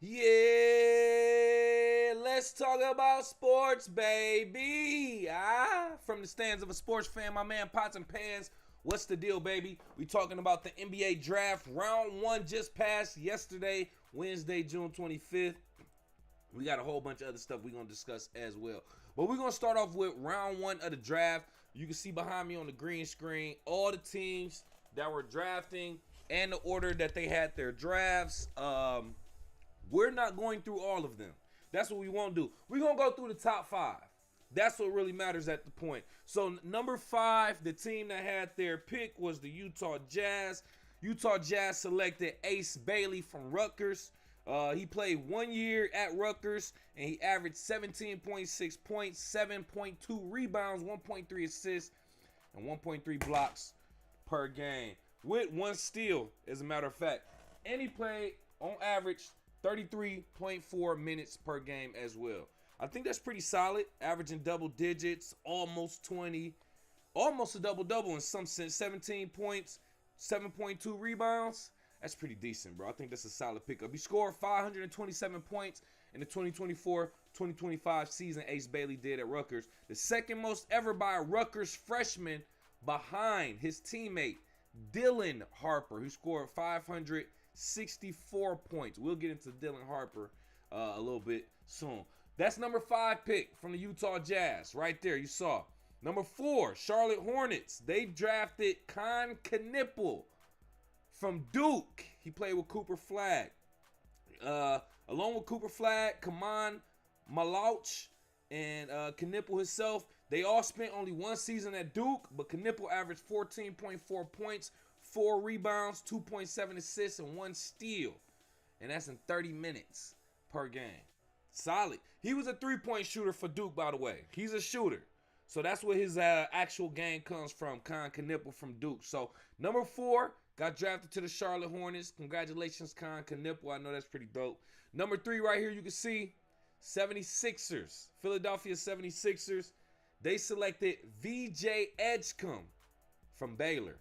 Yeah, let's talk about sports, baby. From the stands of a sports fan, my man Pots and Pans. What's the deal, baby? We talking about the NBA draft. Round 1 just passed yesterday, Wednesday, June 25th. We got a whole bunch of other stuff we're going to discuss as well. But we're going to start off with round 1 of the draft. You can see behind me on the green screen all the teams that were drafting and the order that they had their drafts. We're not going through all of them. That's what we won't do. We're going to go through the top 5. That's what really matters at the point. So number 5, the team that had their pick was the Utah Jazz. Utah Jazz selected Ace Bailey from Rutgers. He played 1 year at Rutgers, and he averaged 17.6 points, 7.2 rebounds, 1.3 assists, and 1.3 blocks per game, with 1 steal, as a matter of fact. And he played, on average, 33.4 minutes per game as well. I think that's pretty solid, averaging double digits, almost 20, almost a double-double in some sense, 17 points, 7.2 rebounds. That's pretty decent, bro. I think that's a solid pickup. He scored 527 points in the 2024-2025 season. Ace Bailey did at Rutgers. The second most ever by a Rutgers freshman, behind his teammate, Dylan Harper, who scored 564 points. We'll get into Dylan Harper a little bit soon. That's number 5 pick from the Utah Jazz. Right there, you saw. Number 4, Charlotte Hornets. They drafted Con Knipple from Duke. He played with Cooper Flagg. Along with Cooper Flagg, Kaman Malauch, and Knipple himself, they all spent only 1 season at Duke, but Knipple averaged 14.4 points, 4 rebounds, 2.7 assists, and 1 steal. And that's in 30 minutes per game. Solid. He was a 3-point shooter for Duke, by the way. He's a shooter. So that's where his actual game comes from, Con Knipple from Duke. So number 4, got drafted to the Charlotte Hornets. Congratulations, Con Knipple. I know that's pretty dope. Number 3 right here, you can see 76ers. Philadelphia 76ers. They selected VJ Edgecombe from Baylor.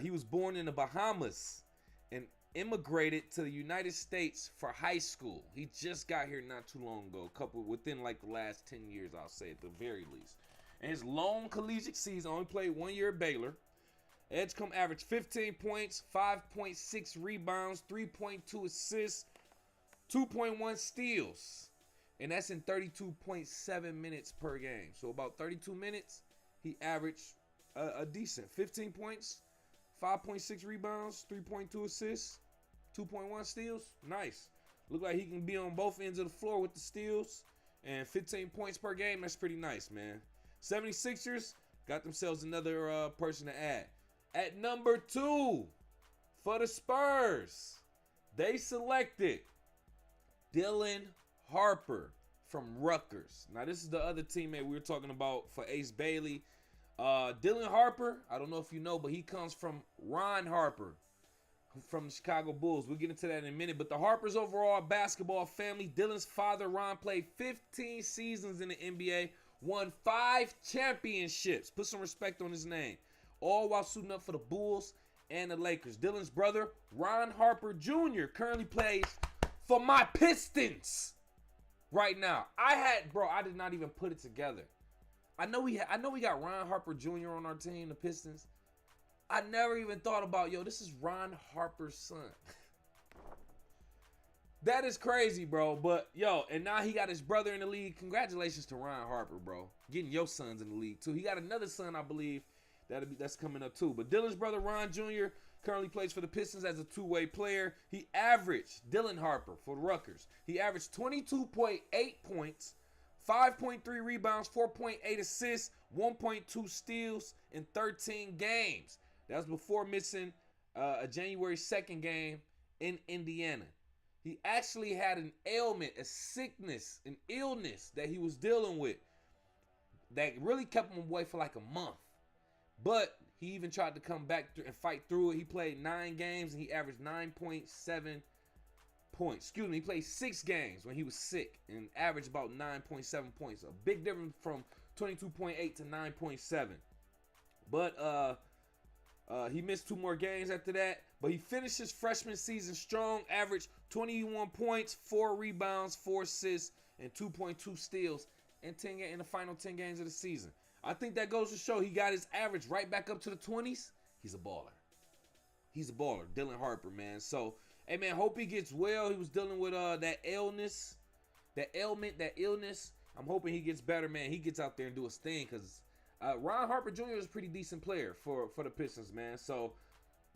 He was born in the Bahamas and immigrated to the United States for high school. He just got here not too long ago, within like the last 10 years, I'll say at the very least. And his long collegiate season, only played 1 year at Baylor. Edgecombe averaged 15 points, 5.6 rebounds, 3.2 assists, 2.1 steals. And that's in 32.7 minutes per game. So about 32 minutes, he averaged a decent 15 points, 5.6 rebounds, 3.2 assists, 2.1 steals. Nice. Look like he can be on both ends of the floor with the steals. And 15 points per game, that's pretty nice, man. 76ers got themselves another person to add. At number 2, for the Spurs, they selected Dylan Harper from Rutgers. Now, this is the other teammate we were talking about for Ace Bailey. Dylan Harper, I don't know if you know, but he comes from Ron Harper from the Chicago Bulls. We'll get into that in a minute. But the Harpers overall basketball family. Dylan's father, Ron, played 15 seasons in the NBA, won 5 championships. Put some respect on his name. All while suiting up for the Bulls and the Lakers. Dylan's brother, Ron Harper Jr., currently plays for my Pistons right now. I did not even put it together. I know we got Ron Harper Jr. on our team, the Pistons. I never even thought about, this is Ron Harper's son. That is crazy, bro. But, and now he got his brother in the league. Congratulations to Ron Harper, bro. Getting your sons in the league, too. He got another son, I believe, that's coming up, too. But Dylan's brother, Ron Jr., currently plays for the Pistons as a 2-way player. He averaged, Dylan Harper for the Rutgers, he averaged 22.8 points, 5.3 rebounds, 4.8 assists, 1.2 steals in 13 games. That was before missing a January 2nd game in Indiana. He actually had an ailment, a sickness, an illness that he was dealing with that really kept him away for like a month. But he even tried to come back and fight through it. He played 9 games and he averaged 9.7 points. He played 6 games when he was sick and averaged about 9.7 points. A big difference from 22.8 to 9.7. But he missed 2 more games after that. But he finished his freshman season strong, averaged 21 points, 4 rebounds, 4 assists, and 2.2 steals in the final 10 games of the season. I think that goes to show he got his average right back up to the 20s. He's a baller. He's a baller. Dylan Harper, man. So, hey, man, hope he gets well. He was dealing with that illness. I'm hoping he gets better, man. He gets out there and do his thing because Ron Harper Jr. is a pretty decent player for the Pistons, man. So,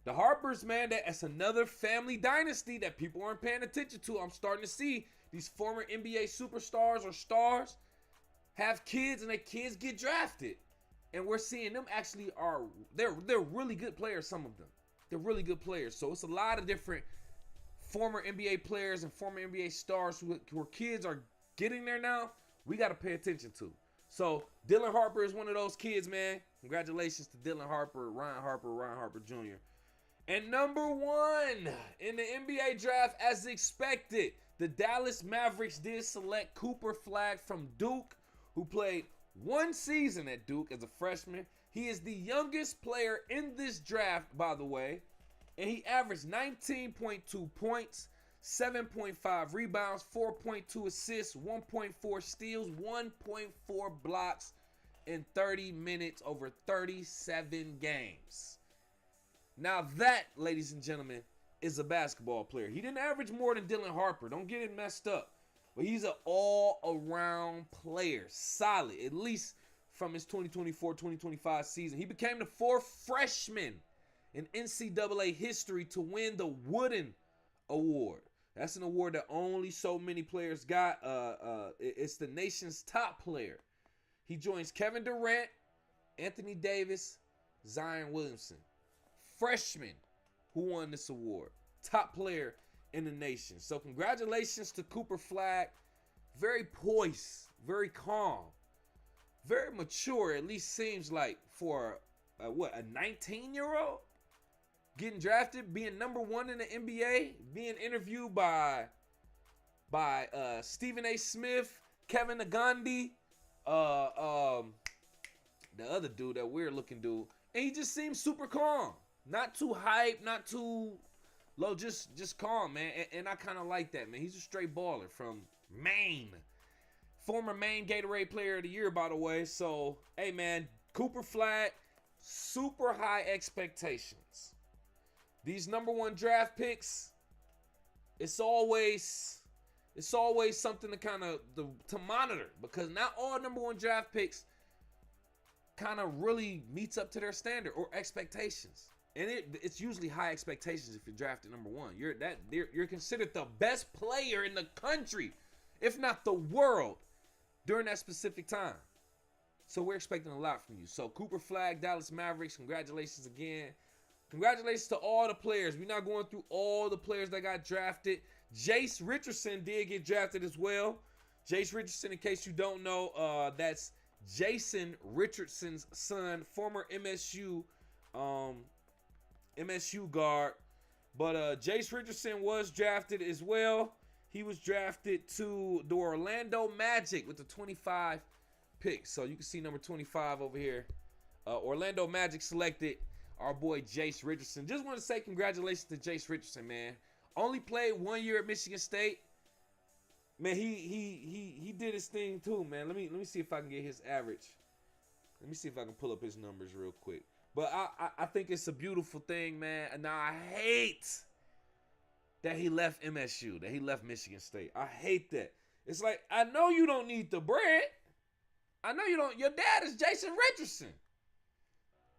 the Harpers, man, that's another family dynasty that people aren't paying attention to. I'm starting to see these former NBA superstars or stars have kids and their kids get drafted. And we're seeing them actually they're really good players, some of them. They're really good players. So it's a lot of different former NBA players and former NBA stars who kids are getting there now. We got to pay attention to. So Dylan Harper is one of those kids, man. Congratulations to Dylan Harper, Ryan Harper Jr. And number 1 in the NBA draft, as expected, the Dallas Mavericks did select Cooper Flagg from Duke, who played 1 season at Duke as a freshman. He is the youngest player in this draft, by the way, and he averaged 19.2 points, 7.5 rebounds, 4.2 assists, 1.4 steals, 1.4 blocks in 30 minutes over 37 games. Now that, ladies and gentlemen, is a basketball player. He didn't average more than Dylan Harper. Don't get it messed up. But he's an all-around player. Solid, at least from his 2024-2025 season. He became the 4th freshman in NCAA history to win the Wooden Award. That's an award that only so many players got. It's the nation's top player. He joins Kevin Durant, Anthony Davis, Zion Williamson. Freshman who won this award. Top player in the nation. So congratulations to Cooper Flagg. Very poised, very calm, very mature, at least seems like, for a 19-year-old getting drafted, being number 1 in the NBA, being interviewed by Stephen A. Smith, Kevin Agandi, the other dude, that weird looking dude, and he just seems super calm. Not too hype, not too low, just calm, man. And I kind of like that, man. He's a straight baller from Maine. Former Maine Gatorade Player of the Year, by the way. So, hey, man, Cooper Flagg, super high expectations. These number 1 draft picks, it's always something to kind of to monitor, because not all number 1 draft picks kind of really meets up to their standard or expectations. And it's usually high expectations if you're drafted number 1. You're considered the best player in the country, if not the world, during that specific time. So we're expecting a lot from you. So Cooper Flagg, Dallas Mavericks, congratulations again. Congratulations to all the players. We're not going through all the players that got drafted. Jace Richardson did get drafted as well. Jace Richardson, in case you don't know, that's Jason Richardson's son, former MSU guard. But Jace Richardson was drafted as well. He was drafted to the Orlando Magic with the 25 pick. So you can see number 25 over here. Orlando Magic selected our boy Jace Richardson. Just want to say congratulations to Jace Richardson, man. Only played 1 year at Michigan State. Man, he did his thing too, man. Let me see if I can get his average. Let me see if I can pull up his numbers real quick. But I think it's a beautiful thing, man. And now I hate that he left MSU, that he left Michigan State. I hate that. It's like, I know you don't need the bread. I know you don't. Your dad is Jason Richardson.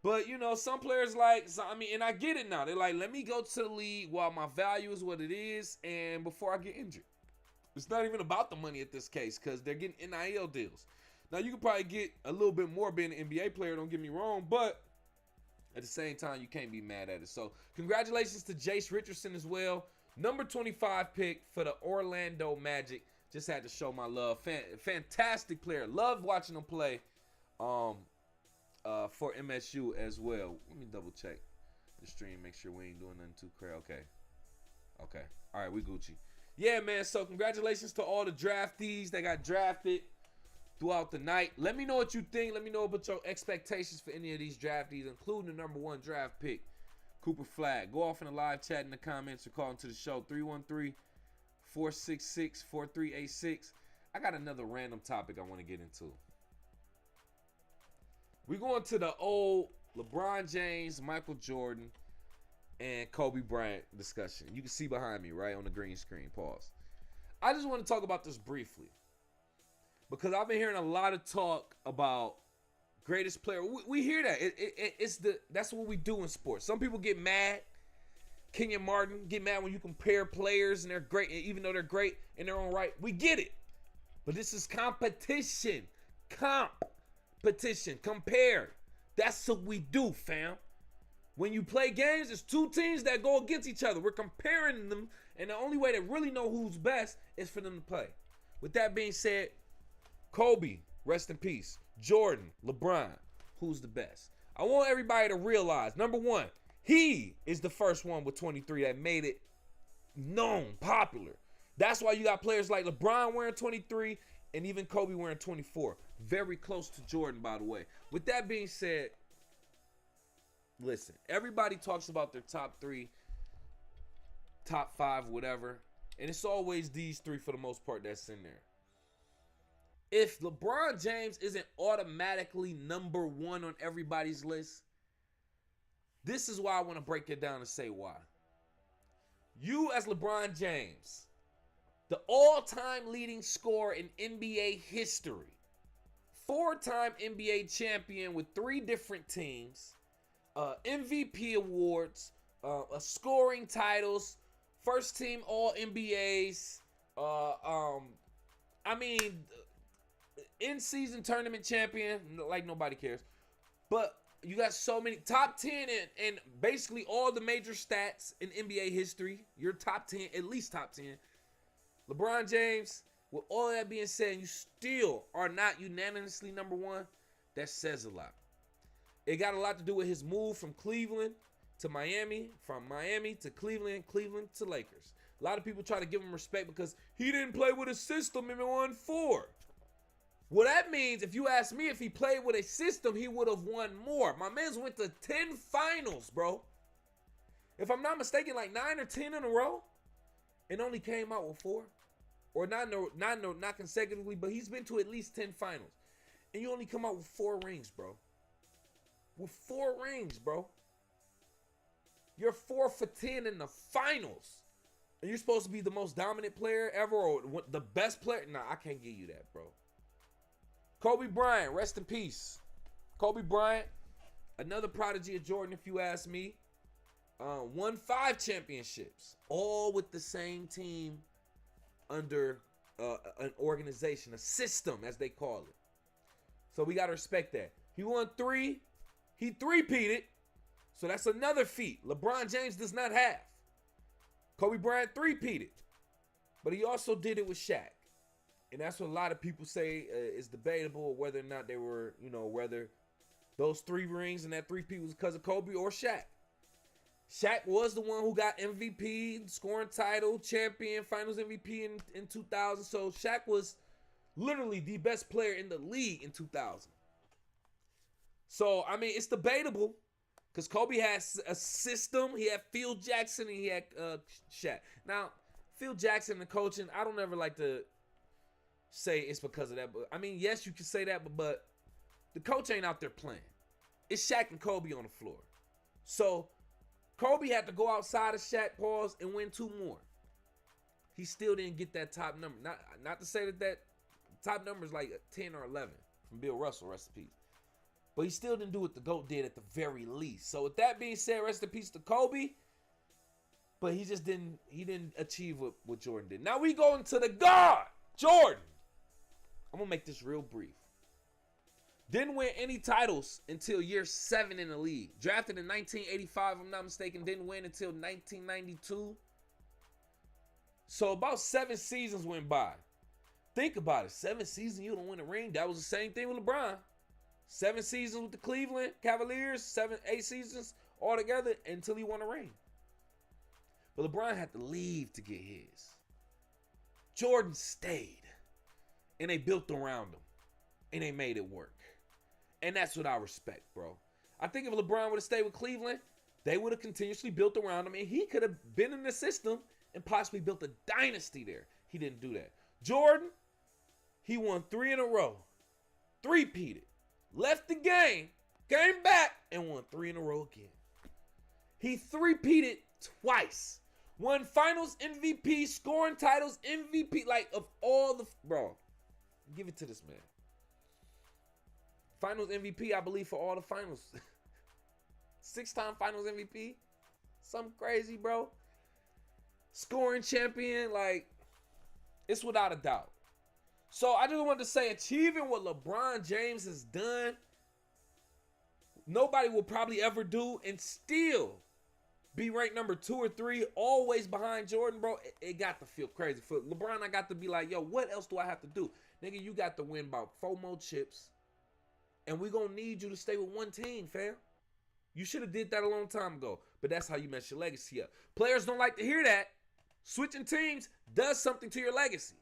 But, you know, some players and I get it now. They're like, let me go to the league while my value is what it is and before I get injured. It's not even about the money at this case because they're getting NIL deals. Now, you could probably get a little bit more being an NBA player, don't get me wrong, but at the same time, you can't be mad at it. So, congratulations to Jace Richardson as well. Number 25 pick for the Orlando Magic. Just had to show my love. Fantastic player. Love watching him play for MSU as well. Let me double check the stream, make sure we ain't doing nothing too crazy. Okay. All right, we Gucci. Yeah, man, so congratulations to all the draftees that got drafted throughout the night. Let me know what you think. Let me know about your expectations for any of these draftees, including the number 1 draft pick, Cooper Flagg. Go off in the live chat in the comments or call into the show, 313 466-4386. I got another random topic I want to get into. We're going to the old LeBron James, Michael Jordan, and Kobe Bryant discussion. You can see behind me, right, on the green screen. Pause. I just want to talk about this briefly because I've been hearing a lot of talk about greatest player. We hear that. That's what we do in sports. Some people get mad. Kenyon Martin get mad when you compare players and they're great, and even though they're great in their own right. We get it. But this is competition. Competition. Compare. That's what we do, fam. When you play games, there's two teams that go against each other. We're comparing them, and the only way to really know who's best is for them to play. With that being said, Kobe, rest in peace. Jordan, LeBron, who's the best? I want everybody to realize, number one, he is the first one with 23 that made it known, popular. That's why you got players like LeBron wearing 23 and even Kobe wearing 24. Very close to Jordan, by the way. With that being said, listen, everybody talks about their top 3, top 5, whatever, and it's always these 3 for the most part that's in there. If LeBron James isn't automatically number 1 on everybody's list, this is why I want to break it down and say why. You as LeBron James, the all-time leading scorer in NBA history, 4-time NBA champion with 3 different teams, MVP awards, scoring titles, first team All-NBAs, in-season tournament champion, like nobody cares. But you got so many, top 10 and basically all the major stats in NBA history. You're top 10, at least top 10. LeBron James, with all that being said, you still are not unanimously number 1. That says a lot. It got a lot to do with his move from Cleveland to Miami, from Miami to Cleveland, Cleveland to Lakers. A lot of people try to give him respect because he didn't play with a system and won 4. Well, that means if you ask me, if he played with a system, he would have won more. My man's went to 10 finals, bro. If I'm not mistaken, like 9 or 10 in a row, and only came out with 4. Or not consecutively, but he's been to at least 10 finals. And you only come out with 4 rings, bro. With 4 rings, bro. You're 4 for 10 in the finals. And you're supposed to be the most dominant player ever or the best player? Nah, I can't give you that, bro. Kobe Bryant, rest in peace. Kobe Bryant, another prodigy of Jordan, if you ask me. Won 5 championships, all with the same team under an organization, a system, as they call it. So we got to respect that. He won 3. He 3-peated. So that's another feat LeBron James does not have. Kobe Bryant 3-peated. But he also did it with Shaq. And that's what a lot of people say is debatable whether or not they were, whether those 3 rings and that 3-peat was because of Kobe or Shaq. Shaq was the one who got MVP, scoring title, champion, finals MVP in 2000. So Shaq was literally the best player in the league in 2000. So, it's debatable because Kobe has a system. He had Phil Jackson and he had Shaq. Now, Phil Jackson, the coaching, I don't ever like to say it's because of that. But yes, you can say that, but the coach ain't out there playing. It's Shaq and Kobe on the floor. So, Kobe had to go outside of Shaq, pause, and win 2 more. He still didn't get that top number. Not to say that top number is like 10 or 11 from Bill Russell, rest in peace. But he still didn't do what the GOAT did at the very least. So with that being said, rest in peace to Kobe. But he just didn't achieve what Jordan did. Now we go into the God, Jordan. I'm going to make this real brief. Didn't win any titles until year 7 in the league. Drafted in 1985, if I'm not mistaken. Didn't win until 1992. So about 7 seasons went by. Think about it. 7 seasons, you don't win a ring. That was the same thing with LeBron. 7 seasons with the Cleveland Cavaliers. 8 seasons altogether until he won a ring. But LeBron had to leave to get his. Jordan stayed. And they built around him. And they made it work. And that's what I respect, bro. I think if LeBron would have stayed with Cleveland, they would have continuously built around him. And he could have been in the system and possibly built a dynasty there. He didn't do that. Jordan, he won 3 in a row. Three-peated. Left the game, came back, and won 3 in a row again. He three-peated twice. Won finals MVP, scoring titles, MVP, like of all the, bro, give it to this man. Finals MVP, I believe, for all the finals. 6-time finals MVP. Something crazy, bro. Scoring champion, like, it's without a doubt. So I just wanted to say, achieving what LeBron James has done, nobody will probably ever do, and still be ranked number 2 or 3, always behind Jordan, bro. It got to feel crazy. For LeBron, I got to be like, yo, what else do I have to do? Nigga, you got to win about 4 more chips, and we gonna need you to stay with one team, fam. You should have did that a long time ago, but that's how you mess your legacy up. Players don't like to hear that. Switching teams does something to your legacy,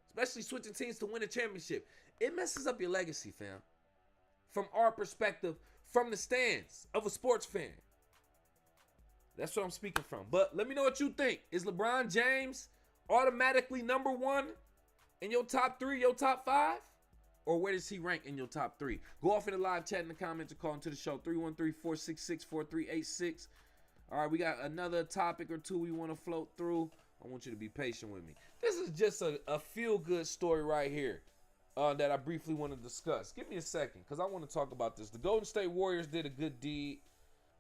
especially switching teams to win a championship. It messes up your legacy, fam. From our perspective, from the stands of a sports fan. That's what I'm speaking from. But let me know what you think. Is LeBron James automatically number 1 in your top 3, your top 5? Or where does he rank in your top 3? Go off in the live chat in the comments or call into the show. 313-466-4386. All right, we got another topic or two we want to float through. I want you to be patient with me. This is just a feel-good story right here that I briefly want to discuss. Give me a second, because I want to talk about this. The Golden State Warriors did a good deed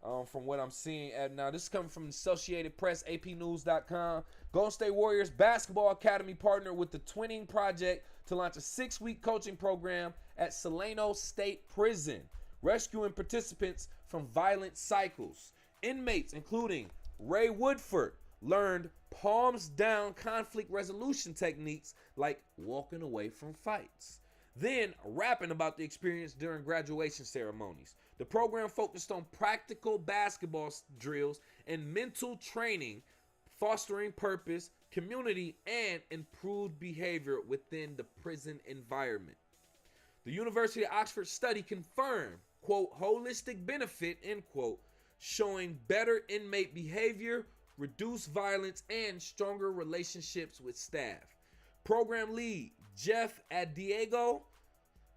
from what I'm seeing. Now, this is coming from the Associated Press, APnews.com. Golden State Warriors Basketball Academy partnered with the Twinning Project to launch a 6-week coaching program at Solano State Prison, rescuing participants from violent cycles. Inmates, including Ray Woodford, learned palms down conflict resolution techniques like walking away from fights, then rapping about the experience during graduation ceremonies. The program focused on practical basketball drills and mental training, fostering purpose, community, and improved behavior within the prison environment. The University of Oxford study confirmed, quote, holistic benefit, end quote, showing better inmate behavior, reduced violence, and stronger relationships with staff. Program lead Jeff Adiego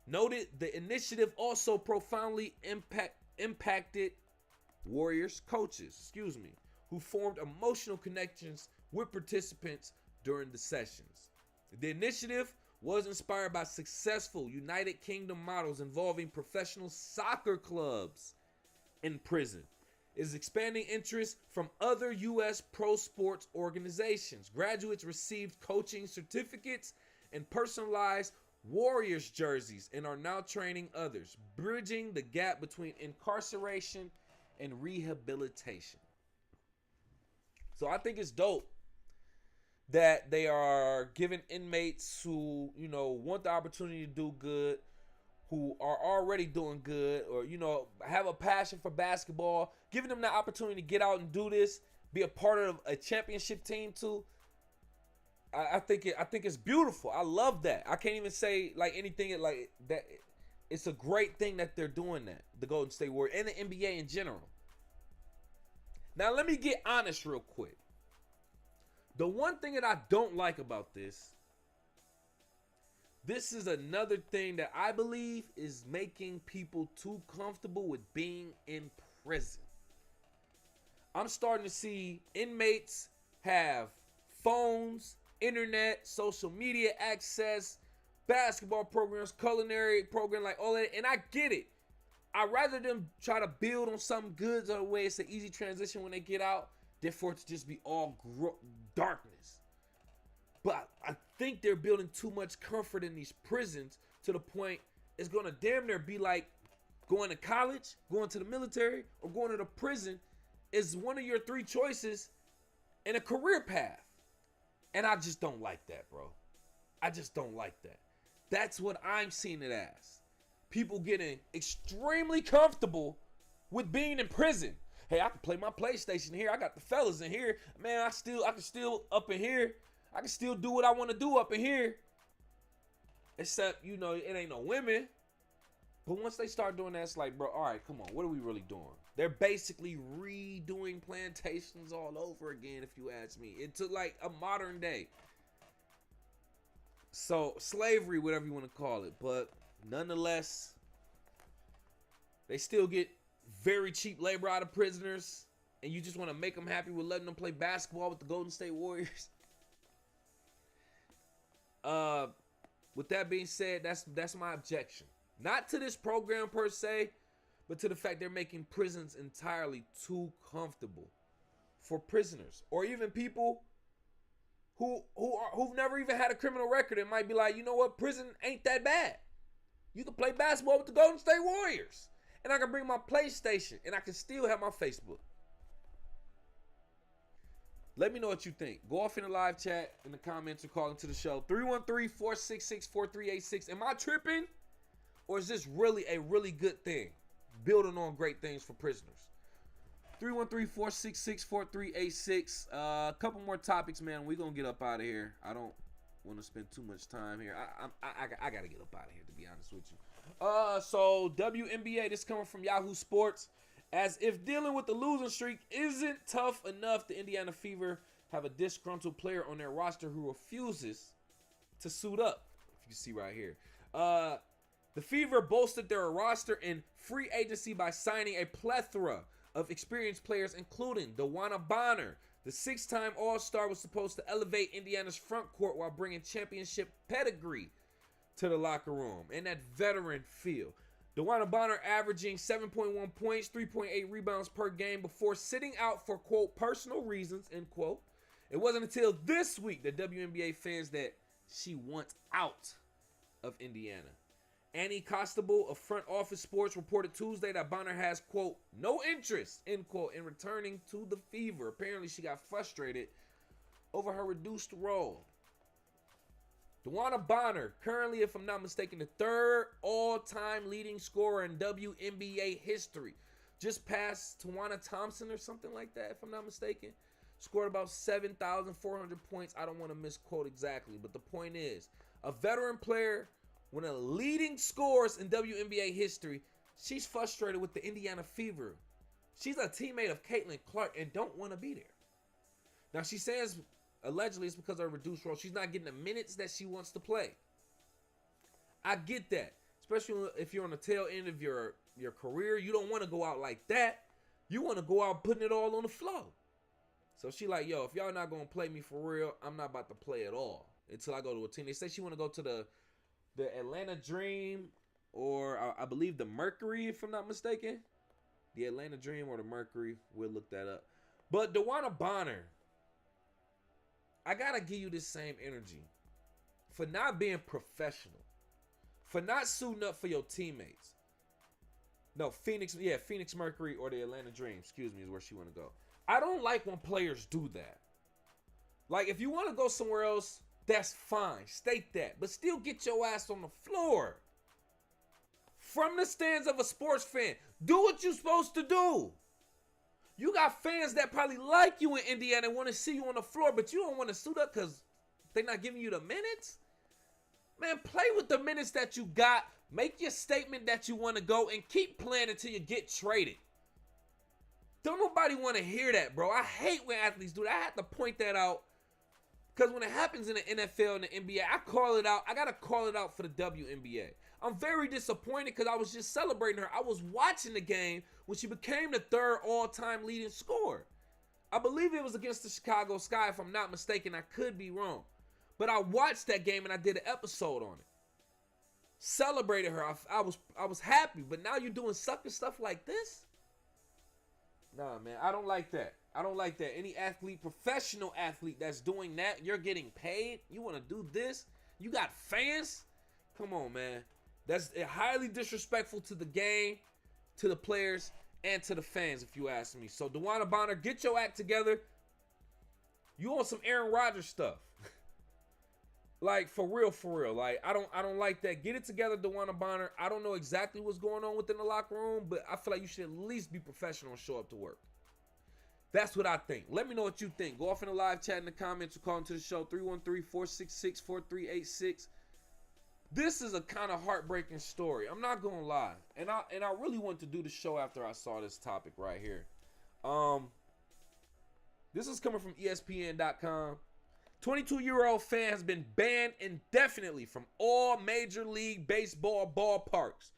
noted the initiative also profoundly impacted Warriors coaches, who formed emotional connections with participants during the sessions. The initiative was inspired by successful United Kingdom models involving professional soccer clubs in prison. It is expanding interest from other U.S. pro sports organizations. Graduates received coaching certificates and personalized Warriors jerseys and are now training others, bridging the gap between incarceration and rehabilitation. So I think it's dope that they are giving inmates who, want the opportunity to do good, who are already doing good, or, have a passion for basketball, giving them the opportunity to get out and do this, be a part of a championship team too. I think it's beautiful. I love that. I can't even say like anything like that. It's a great thing that they're doing that, the Golden State Warriors and the NBA in general. Now let me get honest real quick. The one thing that I don't like about this is another thing that I believe is making people too comfortable with being in prison. I'm starting to see inmates have phones, internet, social media access, basketball programs, culinary program, like all that. And I get it. I'd rather them try to build on something good so the way it's an easy transition when they get out, than for it to just be all darkness. But I think they're building too much comfort in these prisons to the point it's going to damn near be like going to college, going to the military, or going to the prison is one of your 3 choices in a career path. And I just don't like that, bro. I just don't like that. That's what I'm seeing it as. People getting extremely comfortable with being in prison. Hey, I can play my PlayStation here. I got the fellas in here. Man, I can still up in here. I can still do what I want to do up in here. Except, it ain't no women. But once they start doing that, it's like, bro, all right, come on, what are we really doing? They're basically redoing plantations all over again, if you ask me. It took like a modern day. So, slavery, whatever you want to call it. But nonetheless, they still get very cheap labor out of prisoners. And you just want to make them happy with letting them play basketball with the Golden State Warriors. With that being said, that's my objection. Not to this program per se, but to the fact they're making prisons entirely too comfortable for prisoners or even people who've never even had a criminal record and might be like, you know what, prison ain't that bad. You can play basketball with the Golden State Warriors, and I can bring my PlayStation, and I can still have my Facebook. Let me know what you think. Go off in the live chat, in the comments, or call into the show. 313-466-4386. Am I tripping? Or is this really a really good thing? Building on great things for prisoners. 313-466-4386. A couple more topics, man. We're going to get up out of here. I don't want to spend too much time here. I got to get up out of here, to be honest with you. So, WNBA, this coming from Yahoo Sports. As if dealing with the losing streak isn't tough enough, the Indiana Fever have a disgruntled player on their roster who refuses to suit up. If you see right here. The Fever bolstered their roster in free agency by signing a plethora of experienced players, including DeWanna Bonner. The six-time All-Star was supposed to elevate Indiana's front court while bringing championship pedigree to the locker room and that veteran feel. DeWanna Bonner averaging 7.1 points, 3.8 rebounds per game before sitting out for, quote, personal reasons, end quote. It wasn't until this week that WNBA fans that she wants out of Indiana. Annie Costabile of Front Office Sports reported Tuesday that Bonner has, quote, no interest, end quote, in returning to the Fever. Apparently, she got frustrated over her reduced role. DeWanna Bonner, currently, if I'm not mistaken, the third all-time leading scorer in WNBA history. Just past Tawana Thompson or something like that, if I'm not mistaken. Scored about 7,400 points. I don't want to misquote exactly, but the point is, a veteran player, one of the leading scorers in WNBA history, she's frustrated with the Indiana Fever. She's a teammate of Caitlin Clark and don't want to be there. Now, she says allegedly it's because of her reduced role. She's not getting the minutes that she wants to play. I get that, especially if you're on the tail end of your career. You don't want to go out like that. You want to go out putting it all on the floor. So she like, yo, if y'all not going to play me for real, I'm not about to play at all until I go to a team. They say she want to go to the Atlanta Dream, or I believe the Mercury, if I'm not mistaken. The Atlanta Dream or the Mercury. We'll look that up. But DeWanna Bonner, I got to give you this same energy for not being professional, for not suiting up for your teammates. No, Phoenix Mercury or the Atlanta Dream, excuse me, is where she want to go. I don't like when players do that. Like, if you want to go somewhere else, that's fine. State that. But still get your ass on the floor. From the stands of a sports fan. Do what you're supposed to do. You got fans that probably like you in Indiana and want to see you on the floor, but you don't want to suit up because they're not giving you the minutes. Man, play with the minutes that you got. Make your statement that you want to go and keep playing until you get traded. Don't nobody want to hear that, bro. I hate when athletes do that. I have to point that out. Because when it happens in the NFL and the NBA, I call it out. I got to call it out for the WNBA. I'm very disappointed because I was just celebrating her. I was watching the game when she became the third all-time leading scorer. I believe it was against the Chicago Sky, if I'm not mistaken. I could be wrong. But I watched that game and I did an episode on it. Celebrated her. I was happy. But now you're doing sucker stuff like this? Nah, man. I don't like that. I don't like that. Any athlete, professional athlete that's doing that, you're getting paid. You want to do this? You got fans? Come on, man. That's highly disrespectful to the game, to the players, and to the fans, if you ask me. So, DeWanna Bonner, get your act together. You on some Aaron Rodgers stuff. Like, for real, for real. Like, I don't like that. Get it together, DeWanna Bonner. I don't know exactly what's going on within the locker room, but I feel like you should at least be professional and show up to work. That's what I think. Let me know what you think. Go off in the live chat in the comments or call into the show. 313-466-4386. This is a kind of heartbreaking story. I'm not gonna lie, and I really wanted to do the show after I saw this topic right here. This is coming from ESPN.com. 22-year-old fan has been banned indefinitely from all Major League Baseball ballparks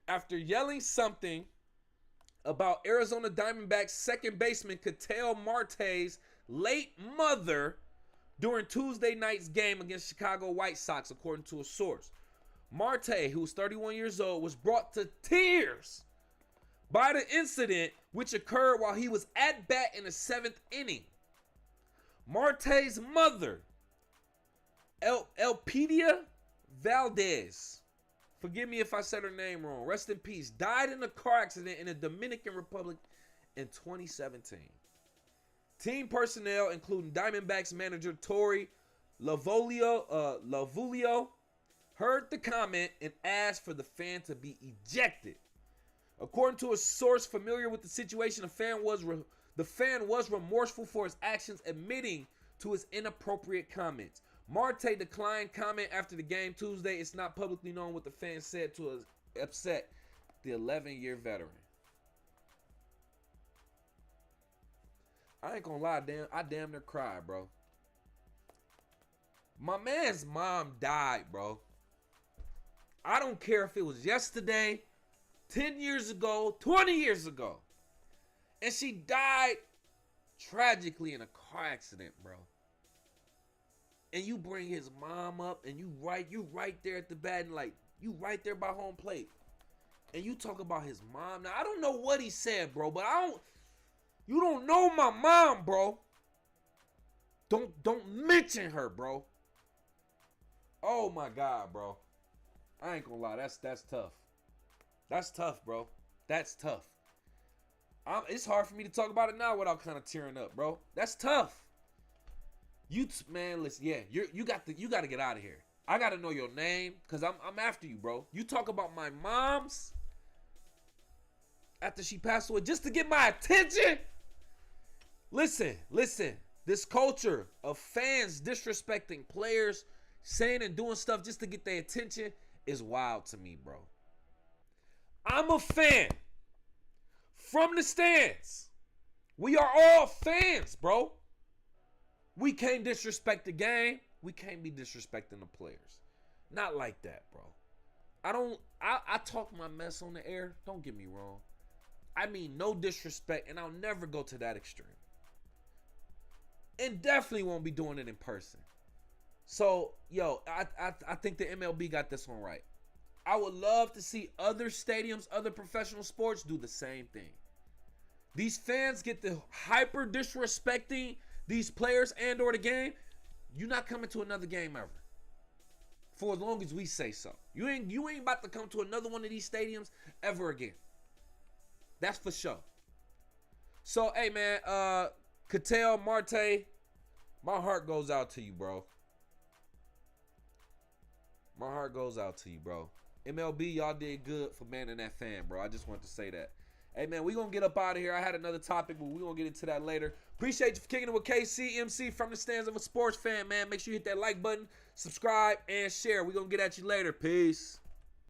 after yelling something about Arizona Diamondbacks second baseman Ketel Marte's late mother during Tuesday night's game against Chicago White Sox, according to a source. Marte, who was 31 years old, was brought to tears by the incident, which occurred while he was at bat in the 7th inning. Marte's mother, Elpidia Valdez, forgive me if I said her name wrong, rest in peace, died in a car accident in the Dominican Republic in 2017. Team personnel, including Diamondbacks manager Torey Lovulio, heard the comment and asked for the fan to be ejected. According to a source familiar with the situation, the fan was remorseful for his actions, admitting to his inappropriate comments. Marte declined comment after the game Tuesday. It's not publicly known what the fan said to upset the 11-year veteran. I ain't gonna lie, I damn near cried, bro. My man's mom died, bro. I don't care if it was yesterday, 10 years ago, 20 years ago. And she died tragically in a car accident, bro. And you bring his mom up and you right there at the batting, like you right there by home plate. And you talk about his mom. Now I don't know what he said, bro, but you don't know my mom, bro. Don't mention her, bro. Oh my God, bro. I ain't gonna lie, that's tough. That's tough, bro. That's tough. It's hard for me to talk about it now without kind of tearing up, bro. That's tough. Man, listen, yeah, you got to get out of here. I got to know your name because I'm after you, bro. You talk about my mom's after she passed away just to get my attention. Listen. This culture of fans disrespecting players, saying and doing stuff just to get their attention is wild to me, bro. I'm a fan from the stands. We are all fans, bro. We can't disrespect the game. We can't be disrespecting the players. Not like that, bro. I talk my mess on the air. Don't get me wrong. I mean no disrespect, and I'll never go to that extreme. And definitely won't be doing it in person. So, yo, I think the MLB got this one right. I would love to see other stadiums, other professional sports do the same thing. These fans get the hyper disrespecting these players and or the game. You're not coming to another game ever. For as long as we say so. You ain't about to come to another one of these stadiums ever again. That's for sure. So, hey, man, Ketel Marte, my heart goes out to you, bro. My heart goes out to you, bro. MLB, y'all did good for banning that fan, bro. I just wanted to say that. Hey, man, we going to get up out of here. I had another topic, but we're going to get into that later. Appreciate you for kicking it with KCMC from the stands of a sports fan, man. Make sure you hit that like button, subscribe, and share. We're going to get at you later. Peace.